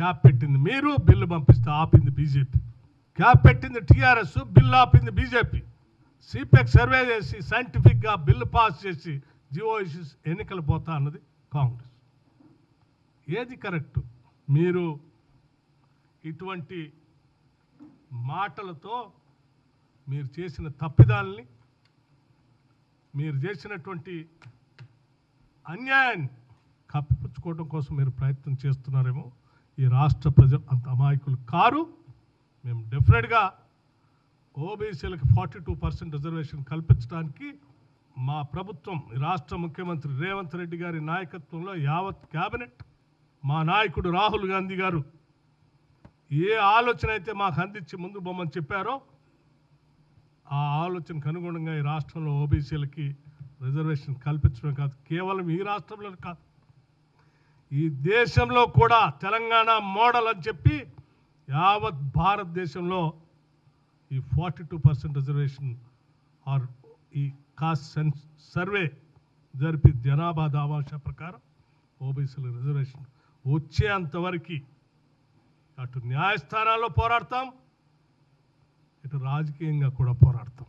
Cap పెట్టింది మీరు, bill పంపిస్తే ఆపింది బీజేపీ. క్యాప్ పెట్టింది టీఆర్ఎస్, బిల్లు ఆపింది బీజేపీ. సిపెక్ సర్వే చేసి సైంటిఫిక్గా బిల్లు పాస్ చేసి జియో ఇష్యూస్ ఎన్నికలు పోతా అన్నది కాంగ్రెస్. ఏది కరెక్టు? మీరు ఇటువంటి మాటలతో మీరు చేసిన తప్పిదాలని, మీరు చేసినటువంటి అన్యాయాన్ని కప్పిపుచ్చుకోవడం కోసం మీరు ప్రయత్నం చేస్తున్నారేమో. ఈ రాష్ట్ర ప్రజలు అంత అమాయకులు కారు. మేము డెఫినెట్గా ఓబీసీలకు 42% రిజర్వేషన్ కల్పించడానికి మా ప్రభుత్వం, రాష్ట్ర ముఖ్యమంత్రి రేవంత్ రెడ్డి గారి నాయకత్వంలో యావత్ క్యాబినెట్, మా నాయకుడు రాహుల్ గాంధీ గారు ఏ ఆలోచన అయితే మాకు అందించి ముందు బొమ్మని చెప్పారో ఆ ఆలోచనకు అనుగుణంగా ఈ రాష్ట్రంలో ఓబీసీలకి రిజర్వేషన్ కల్పించడం కాదు, కేవలం ఈ రాష్ట్రంలో కాదు, ఈ దేశంలో కూడా తెలంగాణ మోడల్ అని చెప్పి యావత్ భారతదేశంలో ఈ 42% రిజర్వేషన్ ఆర్ ఈ కాస్ట్ సర్వే జరిపి జనాభా దామాషా ప్రకారం ఓబీసీల రిజర్వేషన్ వచ్చేంతవరకు అటు న్యాయస్థానాల్లో పోరాడతాం, ఇటు రాజకీయంగా కూడా పోరాడతాం.